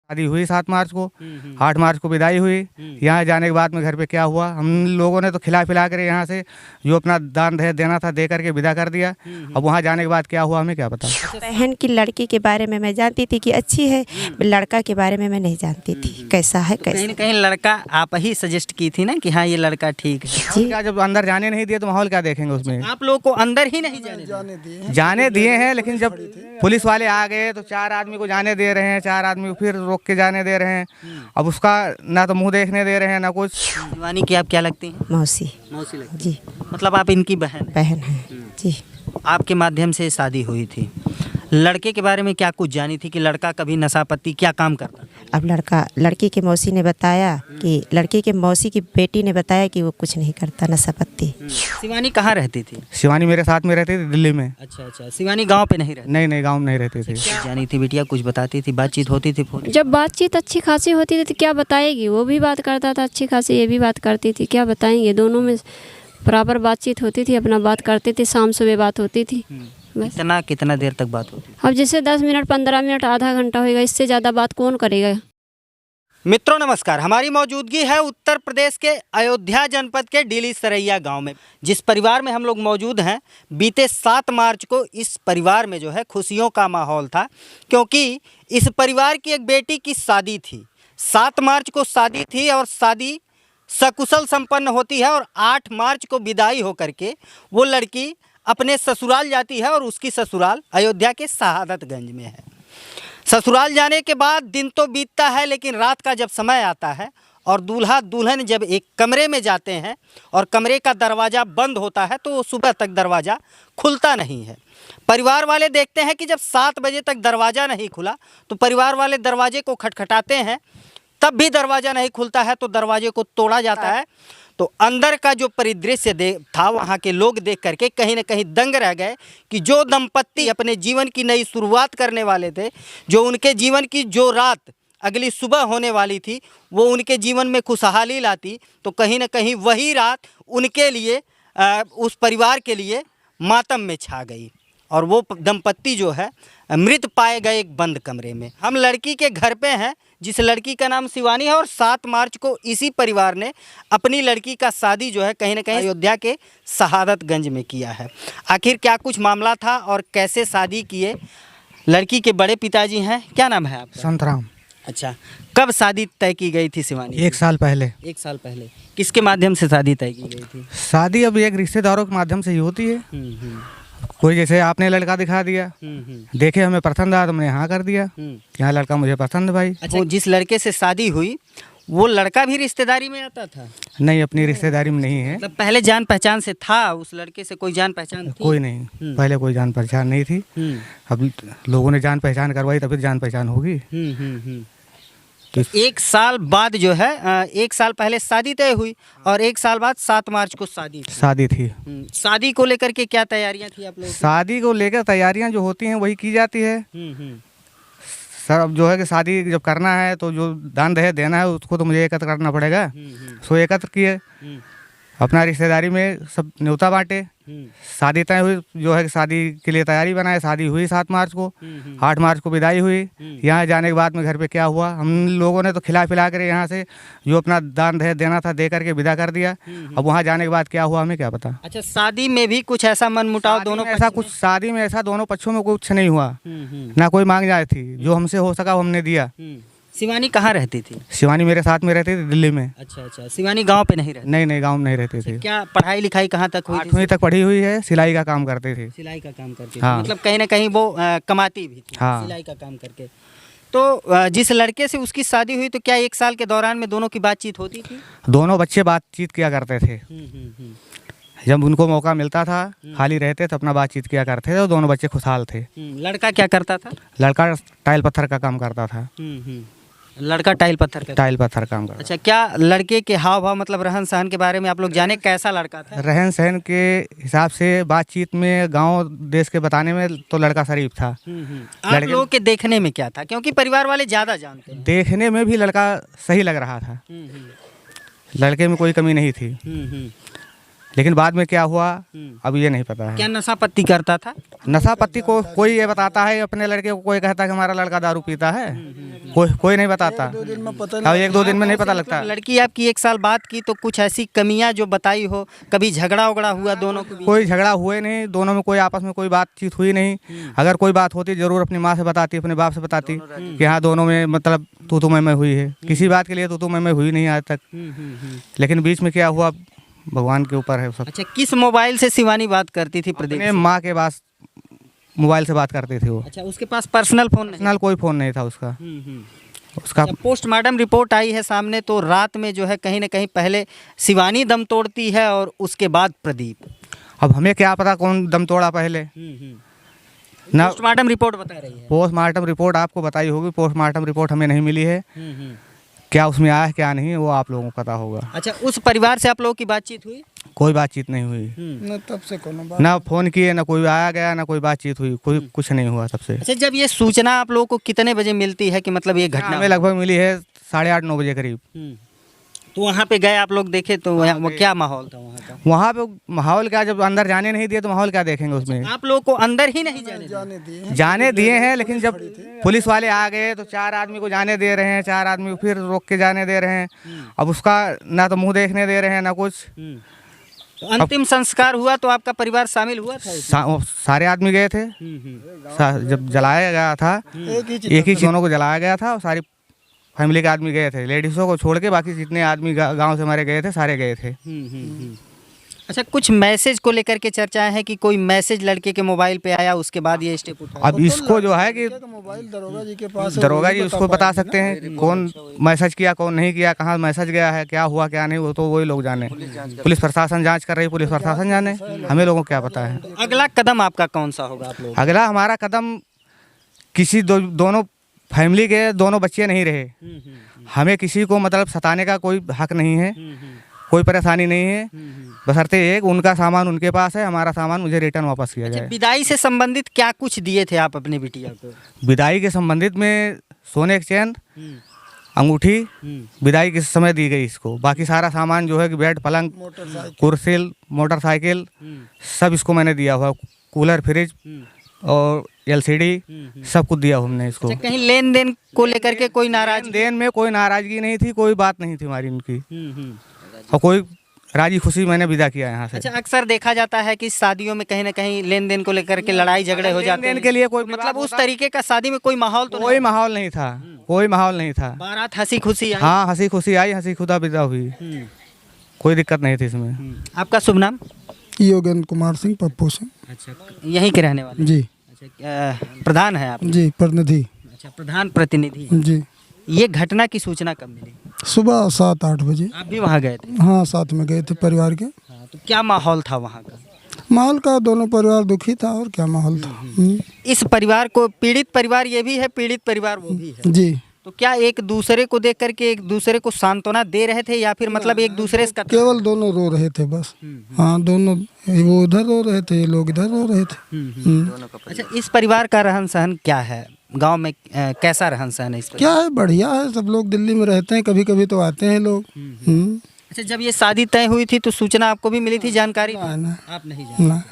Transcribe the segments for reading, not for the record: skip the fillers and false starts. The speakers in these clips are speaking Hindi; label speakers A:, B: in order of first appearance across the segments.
A: शादी हुई 7 मार्च को, 8 मार्च को विदाई हुई। यहाँ जाने के बाद में घर पे क्या हुआ, हम लोगों ने तो खिला पिला कर यहाँ से जो अपना दान दहेज देना था दे करके विदा कर दिया। अब वहाँ जाने के बाद क्या हुआ हमें क्या पता।
B: बहन की लड़की के बारे में मैं जानती थी कि अच्छी है, लड़का के बारे में मैं नहीं जानती थी कैसा है कैसा।
C: कहीं न कहीं लड़का आप ही सजेस्ट की थी ना कि हाँ ये लड़का ठीक है।
B: जी
A: क्या जब अंदर जाने नहीं दिए तो माहौल क्या देखेंगे उसमें।
C: आप लोगों को अंदर ही नहीं
A: जाने दिए हैं, लेकिन जब पुलिस वाले आ गए तो 4 आदमी को जाने दे रहे हैं, 4 आदमी को फिर रोक के जाने दे रहे हैं। अब उसका ना तो मुंह देखने दे रहे हैं ना कुछ।
C: शिवानी की आप क्या लगती हैं?
B: मौसी
C: मौसी लगती
B: जी
C: मतलब आप इनकी बहन हैं।
B: बहन है जी।
C: आपके माध्यम से शादी हुई थी। लड़के के बारे में क्या कुछ जानी थी कि लड़का कभी नशापत्ती क्या काम करता था?
B: अब लड़की की मौसी ने बताया कि लड़की के मौसी की बेटी ने बताया कि वो कुछ नहीं करता नशापत्ती।
C: शिवानी कहाँ रहती थी?
A: शिवानी मेरे साथ में रहती थी दिल्ली में।
C: अच्छा शिवानी गांव पे नहीं रहती?
A: नहीं गाँव में नहीं रहती थी।
C: जानी थी बिटिया, कुछ बताती थी, बातचीत होती थी फोन?
D: जब बातचीत अच्छी खासी होती थी तो क्या बताएगी, वो भी बात करता था अच्छी खासी, ये भी बात करती थी, क्या बताएंगे। दोनों में बराबर बातचीत होती थी, अपना बात करते थे, शाम सुबह बात होती थी बस।
C: कितना देर तक बात होती?
D: अब जैसे 10 मिनट 15 मिनट आधा घंटा होएगा, इससे ज़्यादा बात कौन करेगा।
C: मित्रों नमस्कार, हमारी मौजूदगी है उत्तर प्रदेश के अयोध्या जनपद के डीली सरैया गांव में। जिस परिवार में हम लोग मौजूद हैं, बीते 7 मार्च को इस परिवार में जो है खुशियों का माहौल था, क्योंकि इस परिवार की एक बेटी की शादी थी। 7 मार्च को शादी थी और शादी सकुशल संपन्न होती है और 8 मार्च को विदाई होकर के वो लड़की अपने ससुराल जाती है और उसकी ससुराल अयोध्या के शहादतगंज में है। ससुराल जाने के बाद दिन तो बीतता है, लेकिन रात का जब समय आता है और दूल्हा दुल्हन जब एक कमरे में जाते हैं और कमरे का दरवाज़ा बंद होता है तो सुबह तक दरवाज़ा खुलता नहीं है। परिवार वाले देखते हैं कि जब 7 बजे तक दरवाज़ा नहीं खुला तो परिवार वाले दरवाजे को खटखटाते हैं, तब भी दरवाज़ा नहीं खुलता है तो दरवाजे को तोड़ा जाता है। तो अंदर का जो परिदृश्य था वहाँ के लोग देख करके कहीं न कहीं दंग रह गए कि जो दंपत्ति अपने जीवन की नई शुरुआत करने वाले थे, जो उनके जीवन की जो रात अगली सुबह होने वाली थी वो उनके जीवन में खुशहाली लाती, तो कहीं न कहीं वही रात उनके लिए उस परिवार के लिए मातम में छा गई और वो दंपत्ति जो है मृत पाए गए एक बंद कमरे में। हम लड़की के घर पे हैं, जिस लड़की का नाम शिवानी है, और 7 मार्च को इसी परिवार ने अपनी लड़की का शादी जो है कहीं ना कहीं अयोध्या के शहादतगंज में किया है। आखिर क्या कुछ मामला था और कैसे शादी किए? लड़की के बड़े पिताजी हैं, क्या नाम है आपका?
A: संतराम।
C: अच्छा, कब शादी तय की गई थी शिवानी?
A: 1 साल पहले।
C: 1 साल पहले। किसके माध्यम से शादी तय की गई थी?
A: शादी अब एक रिश्तेदारों के माध्यम से ही होती है। कोई जैसे आपने लड़का दिखा दिया, देखे हमें पसंद आया तो हमने हाँ कर दिया, यहाँ लड़का मुझे पसंद है भाई।
C: अच्छा, जिस लड़के से शादी हुई वो लड़का भी रिश्तेदारी में आता था?
A: नहीं, अपनी रिश्तेदारी में नहीं है।
C: मतलब पहले जान पहचान से था उस लड़के से? कोई जान पहचान थी?
A: कोई नहीं, पहले कोई जान पहचान नहीं थी। अब लोगों ने जान पहचान करवाई तभी जान पहचान होगी।
C: तो 1 साल बाद जो है 1 साल पहले शादी तय हुई और 1 साल बाद 7 मार्च को शादी
A: थी।
C: शादी को लेकर के क्या तैयारियां थी आप लोगों की?
A: शादी को लेकर तैयारियां जो होती हैं वही की जाती है सर। अब जो है कि शादी जब करना है तो जो दान दहेज देना है उसको तो मुझे एकत्र करना पड़ेगा। सो एकत्र किए, अपना रिश्तेदारी में सब न्योता बांटे, शादी तय हुई, जो है कि शादी के लिए तैयारी बनाए। शादी हुई 7 मार्च को, 8 मार्च को विदाई हुई। यहाँ जाने के बाद में घर पे क्या हुआ, हम लोगों ने तो खिला पिला कर यहाँ से जो अपना दान दहेज देना था दे करके विदा कर दिया। अब वहाँ जाने के बाद क्या हुआ हमें क्या पता।
C: अच्छा, शादी में भी कुछ ऐसा मनमुटाव दोनों
A: ऐसा कुछ शादी में ऐसा दोनों पक्षों में कुछ नहीं हुआ, ना कोई मांग जाए थी। जो हमसे हो सका वो हमने दिया।
C: शिवानी कहाँ रहती थी?
A: शिवानी मेरे साथ में रहती थी दिल्ली में।
C: अच्छा, शिवानी गांव पे नहीं रहती?
A: नहीं, गाँव में नहीं रहती थी।
C: क्या पढ़ाई लिखाई कहाँ तक हुई?
A: 8वीं तक पढ़ी हुई है, सिलाई का काम करती थी।
C: सिलाई का काम करती
A: हाँ।
C: थी, मतलब कहीं ना कहीं वो कमाती भी थी।
A: हाँ।
C: सिलाई का काम करके। तो जिस लड़के से उसकी शादी हुई तो क्या 1 साल के दौरान में दोनों की बातचीत होती थी?
A: दोनों बच्चे बातचीत किया करते थे। जब उनको मौका मिलता था, खाली रहते तो अपना बातचीत किया करते थे, तो दोनों बच्चे खुशहाल थे।
C: लड़का क्या करता था?
A: लड़का टाइल पत्थर का काम करता था।
C: लड़का टाइल पत्थर
A: काम करता।
C: अच्छा, क्या लड़के के हाव भाव मतलब रहन सहन के बारे में आप लोग जाने, कैसा लड़का था?
A: रहन सहन के हिसाब से बातचीत में, गांव देश के बताने में तो लड़का शरीफ था।
C: आप लोगों के देखने में क्या था, क्योंकि परिवार वाले ज़्यादा जानते हैं?
A: देखने में भी लड़का सही लग रहा था, लड़के में कोई कमी नहीं थी। लेकिन बाद में क्या हुआ अब ये नहीं पता है।
C: क्या नशा पत्ती करता था?
A: नशा पत्ती को कोई ये बताता है अपने लड़के को, कोई कहता है कि हमारा लड़का दारू पीता है, कोई नहीं बताता। अब 1-2 दिन में नहीं पता लगता।
C: लड़की आपकी 1 साल बात की तो कुछ ऐसी कमियां जो बताई हो, कभी झगड़ा उगड़ा हुआ दोनों के बीच?
A: कोई झगड़ा हुए नहीं, दोनों में कोई आपस में कोई बातचीत हुई नहीं। अगर कोई बात होती जरूर अपनी माँ से बताती, अपने बाप से बताती कि हाँ दोनों में मतलब तू मैं हुई है। किसी बात के लिए तू मैं हुई नहीं आज तक। लेकिन बीच में क्या हुआ भगवान के ऊपर है सब।
C: अच्छा, किस मोबाइल से शिवानी बात करती थी प्रदीप
A: अपने
C: से?
A: माँ के पास मोबाइल से बात करती थी वो।
C: अच्छा, उसके पास पर्सनल फोन नहीं?
A: पर्सनल कोई फ़ोन नहीं था उसका। उसका
C: जब पोस्टमार्टम रिपोर्ट आई है सामने तो रात में जो है कहीं ना कहीं पहले शिवानी दम तोड़ती है और उसके बाद प्रदीप।
A: अब हमें क्या पता कौन दम तोड़ा पहले ना।
C: पोस्टमार्टम रिपोर्ट बता रही है।
A: पोस्टमार्टम रिपोर्ट आपको बताई होगी, पोस्टमार्टम रिपोर्ट हमें नहीं मिली है। क्या उसमें आया है क्या नहीं वो आप लोगों को पता होगा।
C: अच्छा, उस परिवार से आप लोगों की बातचीत हुई?
A: कोई बातचीत नहीं हुई,
E: न तब से कोनो बात।
A: ना फ़ोन किए, ना कोई आया गया, ना कोई बातचीत हुई, कोई कुछ नहीं हुआ तब से।
C: अच्छा, जब ये सूचना आप लोगों को कितने बजे मिलती है कि मतलब ये घटना
A: हमें लगभग मिली है 8:30-9 बजे करीब।
C: तो वहाँ पे गए आप लोग, देखे तो वो क्या माहौल था वहाँ का?
A: वहाँ पे माहौल क्या, जब अंदर जाने नहीं दिए तो माहौल क्या देखेंगे उसमें।
C: आप लोगों को अंदर ही नहीं जाने दिया?
A: जाने दिए हैं, लेकिन जब पुलिस वाले आ गए तो 4 आदमी को जाने दे रहे हैं, 4 आदमी को फिर रोक के जाने दे रहे हैं। अब उसका ना तो मुंह देखने दे रहे हैं ना कुछ।
C: तो अंतिम संस्कार हुआ तो आपका परिवार शामिल हुआ था उसमें?
A: सारे आदमी गए थे। जब जलाया गया था एक ही दोनों को जलाया गया था और सारी फैमिली के आदमी गए थे, लेडीज़ों को छोड़ के बाकी जितने आदमी गांव से हमारे गए थे सारे गए थे।
C: अच्छा, कुछ मैसेज को लेकर के चर्चाएं हैं कि कोई मैसेज लड़के के मोबाइल पे आया उसके बाद ये स्टेप उठाया।
A: अब इसको जो है कि
E: मोबाइल दरोगा जी के पास है,
A: दरोगा जी उसको बता सकते हैं कि कौन मैसेज किया कौन नहीं किया, कहाँ मैसेज गया है, क्या हुआ क्या नहीं, वो तो वही लोग जाने। पुलिस प्रशासन जांच कर रही, पुलिस प्रशासन जाने, हमें लोगों को क्या पता है।
C: अगला कदम आपका कौन सा होगा आप लोग?
A: अगला हमारा कदम किसी दोनों फैमिली के दोनों बच्चे नहीं रहे, हमें किसी को मतलब सताने का कोई हक नहीं है, कोई परेशानी नहीं है। बशर्ते एक उनका सामान उनके पास है, हमारा सामान मुझे रिटर्न वापस किया जाए।
C: विदाई से संबंधित क्या कुछ दिए थे आप अपने बिटिया को?
A: विदाई के संबंधित में सोने के चैन, अंगूठी विदाई के समय दी गई इसको। बाकी सारा सामान जो है कि बेड, पलंग, कुर्सी, मोटरसाइकिल सब इसको मैंने दिया हुआ। कूलर, फ्रिज और LCD सब कुछ दिया हमने इसको।
C: अच्छा, कहीं लेन देन को लेकर के कोई नाराज?
A: देन में कोई नाराजगी नहीं थी, कोई बात नहीं थी हमारी उनकी, और कोई राजी खुशी मैंने विदा किया यहाँ से।
C: अच्छा, अक्सर देखा जाता है कि शादियों में कहीं ना कहीं लेन देन को लेकर के लड़ाई झगड़े हो जाते हैं।
A: लेन के लिए कोई
C: मतलब उस तरीके का शादी में कोई माहौल तो
A: कोई माहौल नहीं था, कोई माहौल नहीं था।
C: बारात हंसी खुशी आई?
A: हाँ, हंसी खुशी आई, हंसी खुदा विदा हुई, कोई दिक्कत नहीं थी इसमें।
C: आपका शुभ नाम?
E: योगेंद्र कुमार सिंह, पप्पू सिंह।
C: अच्छा, यहीं के रहने वाले?
E: जी।
C: अच्छा, प्रधान है आप?
E: जी, प्रतिनिधि।
C: अच्छा, प्रधान प्रतिनिधि।
E: जी।
C: ये घटना की सूचना कब मिली?
E: सुबह 7-8 बजे।
C: आप भी वहाँ गए थे?
E: हाँ, साथ में गए थे परिवार के।
C: हाँ, तो क्या माहौल था वहाँ का?
E: माहौल का दोनों परिवार दुखी था, और क्या माहौल था।
C: इस परिवार को पीड़ित परिवार ये भी है, पीड़ित परिवार वो भी है।
E: जी।
C: तो क्या एक दूसरे को देख करके एक दूसरे को सांत्वना दे रहे थे या फिर मतलब एक दूसरे का?
E: केवल दोनों रो रहे थे बस। हाँ, दोनों, वो उधर रो रहे थे, ये लोग इधर रो रहे थे।
C: अच्छा, इस परिवार का रहन सहन क्या है गांव में? कैसा रहन सहन है इस परिवार?
E: क्या है, बढ़िया है। सब लोग दिल्ली में रहते हैं, कभी कभी तो आते हैं लोग।
C: अच्छा, जब ये शादी तय हुई थी तो सूचना आपको भी मिली थी, जानकारी थी?
E: ना।
C: आप नहीं जानते?
E: ना।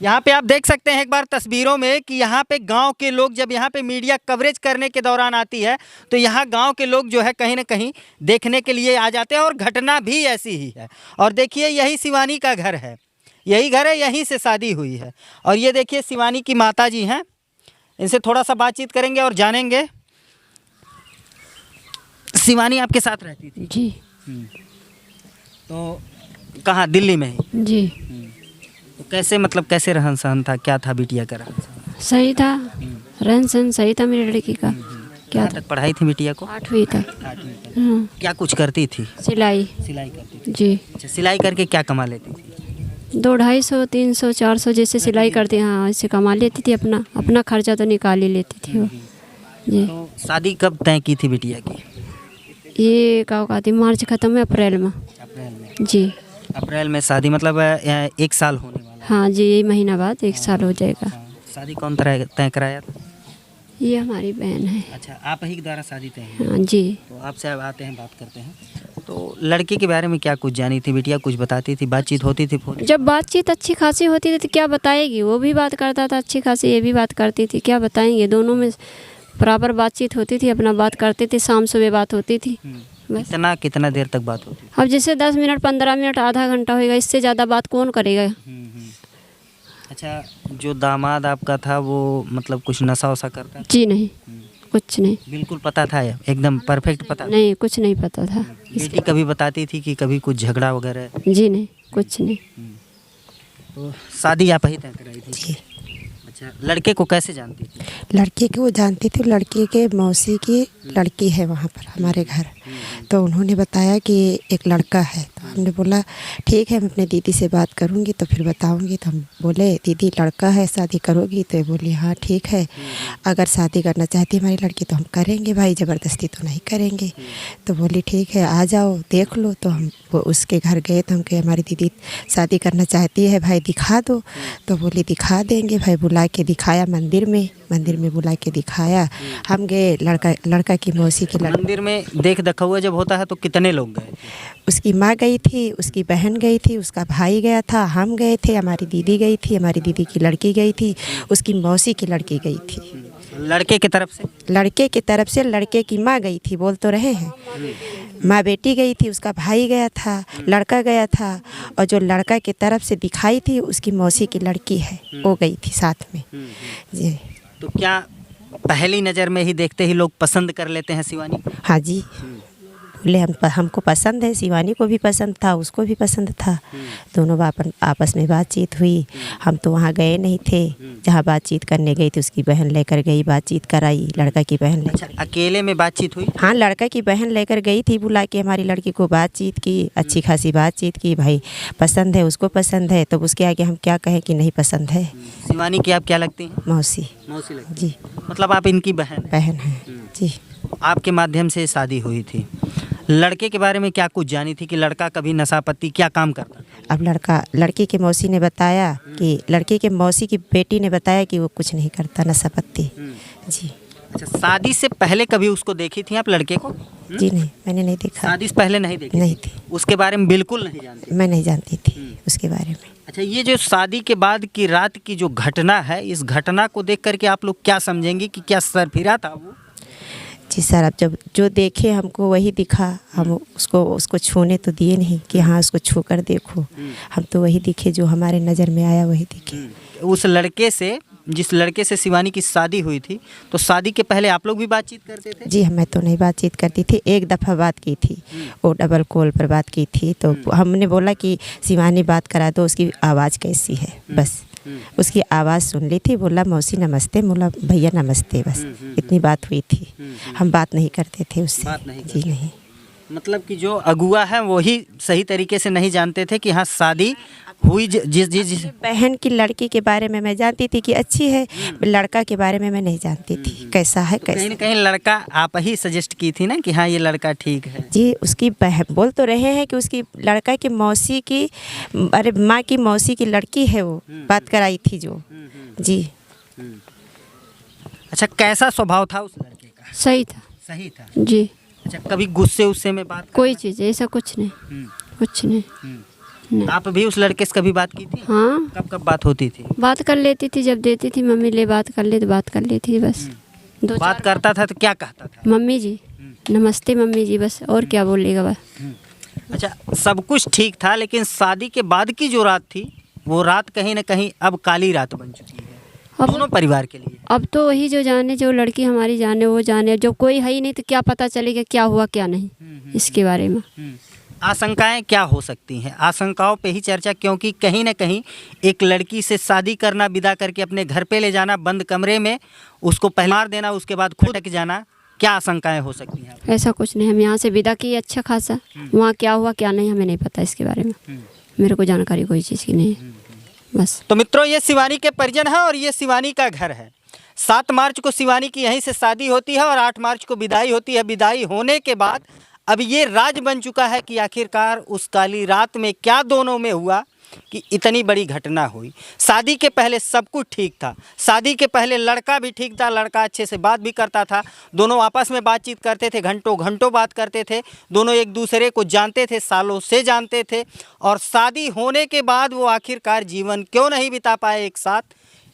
C: यहाँ पे आप देख सकते हैं एक बार तस्वीरों में कि यहाँ पे गांव के लोग जब यहाँ पे मीडिया कवरेज करने के दौरान आती है तो यहाँ गांव के लोग जो है कहीं ना कहीं देखने के लिए आ जाते हैं, और घटना भी ऐसी ही है। और देखिए, यही शिवानी का घर है, यही घर है, यहीं से शादी हुई है। और ये देखिए शिवानी की माता जी हैं, इनसे थोड़ा सा बातचीत करेंगे और जानेंगे। शिवानी आपके साथ रहती थी?
D: जी।
C: तो कहाँ, दिल्ली में ही?
D: जी।
C: तो कैसे, मतलब कैसे रहन सहन था, क्या था बिटिया का रहन सहन?
D: सही था, रहन सहन सही था मेरी लड़की का। क्या
C: कहाँ तक पढ़ाई थी बिटिया को?
D: 8वीं तक।
C: 8वीं तक।
D: हाँ,
C: क्या कुछ करती थी?
D: सिलाई।
C: सिलाई करती थी?
D: जी।
C: अच्छा, सिलाई करके क्या कमा लेती थी?
D: 200, 250, 300, जैसे सिलाई करती, हाँ ऐसे कमा लेती थी। अपना खर्चा तो निकाल ही लेती थी वो। जी।
C: तो शादी कब तय की थी बिटिया की?
D: ये क्या कहती, मार्च खत्म है, अप्रैल में।
C: अप्रैल में?
D: जी।
C: अप्रैल में शादी, मतलब 1 साल होने वाला?
D: हाँ जी, यही महीना बाद 1 साल हो जाएगा।
C: शादी कौन तय कराया था?
D: ये हमारी बहन है।
C: अच्छा, आप ही के द्वारा शादी तय हुई?
D: हाँ जी।
C: तो आपसे अब आते हैं, बात करते हैं। तो लड़के के बारे में क्या कुछ जानी थी बिटिया, कुछ बताती थी, बातचीत होती थी फोन?
D: जब बातचीत अच्छी खासी होती थी तो क्या बताएगी, वो भी बात करता था अच्छी खासी, ये भी बात करती थी, क्या बताएंगे, दोनों में बराबर बातचीत होती थी, अपना बात करते थे, शाम सुबह बात होती थी बस।
C: कितना देर तक बात होती?
D: अब जैसे 10 मिनट 15 मिनट आधा घंटा होएगा, इससे ज़्यादा बात कौन करेगा।
C: अच्छा, जो दामाद आपका था वो मतलब कुछ नशा वशा करता?
D: जी नहीं, कुछ नहीं।
C: बिल्कुल पता था, एकदम परफेक्ट पता?
D: नहीं, कुछ नहीं पता था।
C: बेटी कभी बताती थी कि कभी कुछ झगड़ा वगैरह?
D: जी नहीं, कुछ नहीं।
C: तो शादी आप ही तय कराई थी?
B: जी।
C: अच्छा, लड़के को कैसे जानती थी?
B: लड़के को वो जानती थी, लड़के के मौसी की लड़की है वहाँ पर हमारे घर, तो उन्होंने बताया कि एक लड़का है, तो हमने बोला ठीक है मैं अपने दीदी से बात करूँगी तो फिर बताऊँगी। तो हम बोले दीदी लड़का है, शादी करोगी? तो ये बोली हाँ ठीक है, अगर शादी करना चाहती है हमारी लड़की तो हम करेंगे भाई, ज़बरदस्ती तो नहीं करेंगे। तो बोली ठीक है आ जाओ देख लो। तो हम वो उसके घर गए तो हम कहे हमारी दीदी शादी करना चाहती है भाई, दिखा दो। तो बोली दिखा देंगे भाई, बुला के दिखाया मंदिर में बुला के दिखाया। हम गए, लड़का की मौसी की लड़की।
C: मंदिर में देख दखुआ जब होता है तो कितने लोग गए थे?
B: उसकी माँ गई थी, उसकी बहन गई थी, उसका भाई गया था, हम गए थे, हमारी दीदी गई थी, हमारी दीदी की लड़की गई थी, उसकी मौसी की लड़की गई थी।
C: लड़के की तरफ से?
B: लड़के की तरफ से लड़के की माँ गई थी, बोल तो रहे हैं, माँ बेटी गई थी, उसका भाई गया था, लड़का गया था, और जो लड़का की तरफ से दिखाई थी उसकी मौसी की लड़की है, वो गई थी साथ में जी।
C: तो क्या पहली नज़र में ही देखते ही लोग पसंद कर लेते हैं शिवानी को?
B: हाँ जी, बोले हमको पसंद है, शिवानी को भी पसंद था, उसको भी पसंद था। दोनों आपस में बातचीत हुई। हम तो वहाँ गए नहीं थे, जहाँ बातचीत करने गई थी उसकी बहन लेकर गई, बातचीत कराई, लड़का की बहन लेकर।
C: अच्छा, अकेले में बातचीत हुई?
B: हाँ, लड़का की बहन लेकर गई थी, बुला के हमारी लड़की को बातचीत की, अच्छी खासी बातचीत की, भाई पसंद है, उसको पसंद है, तो उसके आगे हम क्या कहें कि नहीं पसंद है।
C: शिवानी की आप क्या लगती हैं?
B: मौसी।
C: मौसी लगती
B: जी,
C: मतलब आप इनकी बहन?
B: बहन है जी।
C: आपके माध्यम से शादी हुई थी। लड़के के बारे में क्या कुछ जानी थी कि लड़का कभी नशा पत्ती क्या काम करता?
B: अब लड़की के मौसी ने बताया कि लड़की के मौसी की बेटी ने बताया कि वो कुछ नहीं करता, नशा पत्ती जी।
C: अच्छा, शादी से पहले कभी उसको देखी थी आप लड़के को?
B: जी नहीं, मैंने नहीं देखा।
C: शादी से पहले नहीं देखी?
B: नहीं थी।
C: उसके बारे में बिल्कुल नहीं जानती?
B: मैं नहीं जानती थी उसके बारे में।
C: अच्छा, ये जो शादी के बाद की रात की जो घटना है, इस घटना को देख करके आप लोग क्या समझेंगे कि क्या सरफिरा था वो?
B: जी सर, अब जब जो देखे हमको वही दिखा, हम उसको छूने तो दिए नहीं कि हाँ उसको छू कर देखो, हम तो वही दिखे, जो हमारे नज़र में आया वही दिखे।
C: उस लड़के से, जिस लड़के से शिवानी की शादी हुई थी, तो शादी के पहले आप लोग भी बातचीत करते थे?
B: जी, मैं तो नहीं बातचीत करती थी, एक दफ़ा बात की थी, वो डबल कॉल पर बात की थी। तो हमने बोला कि शिवानी बात करा दो, उसकी आवाज़ कैसी है, बस उसकी आवाज़ सुन ली थी, बोला मौसी नमस्ते, बोला भैया नमस्ते, बस इतनी बात हुई थी। हम बात नहीं करते थे उससे।
C: बात नहीं
B: जी नहीं।
C: मतलब कि जो अगुआ है वही सही तरीके से नहीं जानते थे कि हाँ शादी हुई। जिस
B: बहन की लड़की के बारे में मैं जानती थी कि अच्छी है, लड़का के बारे में मैं नहीं जानती थी कैसा है,
C: तो
B: कैसा।
C: कहीं न कहीं लड़का आप ही सजेस्ट की थी ना कि हाँ ये लड़का ठीक है?
B: जी, उसकी बहन बोल तो रहे हैं कि उसकी लड़का की मौसी की, अरे माँ की मौसी की लड़की है, वो बात कराई थी जो जी।
C: अच्छा, कैसा स्वभाव था उस लड़के का?
D: सही था।
C: सही था?
D: जी,
C: अच्छा, कभी गुस्से उससे में बात?
D: कोई चीज़ ऐसा कुछ नहीं, कुछ नहीं।
C: आप भी उस लड़के से कभी बात की थी?
D: हाँ,
C: कब कब बात होती थी?
D: बात कर लेती थी, जब देती थी मम्मी ले बात कर ले तो बात कर लेती थी बस।
C: बात करता था तो क्या कहता था?
D: मम्मी जी नमस्ते मम्मी जी, बस और क्या बोलेगा बस।
C: अच्छा, सब कुछ ठीक था, लेकिन शादी के बाद की जो रात थी वो रात कहीं ना कहीं अब काली रात बन चुकी है दोनों परिवार के लिए।
D: अब तो वही जो जाने, जो लड़की हमारी जाने वो जाने, जब कोई है ही नहीं तो क्या पता चलेगा क्या हुआ क्या नहीं इसके बारे में।
C: आशंकाएं क्या हो सकती हैं? आशंकाओं पे ही चर्चा, क्योंकि कहीं ना कहीं एक लड़की से शादी करना, विदा करके अपने घर पे ले जाना, बंद कमरे में उसको पहले मार देना, उसके बाद खुद तक जाना, क्या आशंकाएं हो सकती हैं?
D: ऐसा कुछ नहीं, हम यहाँ से विदा किए अच्छा खासा, वहाँ क्या हुआ क्या नहीं हमें नहीं पता इसके बारे में, मेरे को जानकारी कोई चीज़ की नहीं है बस।
C: तो मित्रों, ये शिवानी के परिजन है और ये शिवानी का घर है। 7 मार्च को शिवानी की यहीं से शादी होती है और 8 मार्च को विदाई होती है। विदाई होने के बाद अब ये राज बन चुका है कि आखिरकार उस काली रात में क्या दोनों में हुआ, कि इतनी बड़ी घटना हुई। शादी के पहले सब कुछ ठीक था, शादी के पहले लड़का भी ठीक था, लड़का अच्छे से बात भी करता था, दोनों आपस में बातचीत करते थे, घंटों घंटों बात करते थे, दोनों एक दूसरे को जानते थे, सालों से जानते थे। और शादी होने के बाद वो आखिरकार जीवन क्यों नहीं बिता पाए एक साथ,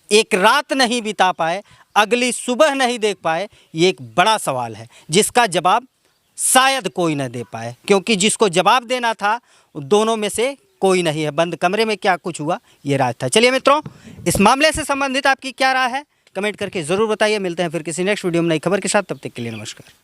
C: एक रात नहीं बिता पाए, अगली सुबह नहीं देख पाए, ये एक बड़ा सवाल है जिसका जवाब शायद कोई न दे पाए, क्योंकि जिसको जवाब देना था दोनों में से कोई नहीं है। बंद कमरे में क्या कुछ हुआ ये राज था। चलिए मित्रों, इस मामले से संबंधित आपकी क्या राय है कमेंट करके ज़रूर बताइए। मिलते हैं फिर किसी नेक्स्ट वीडियो में नई खबर के साथ, तब तक के लिए नमस्कार।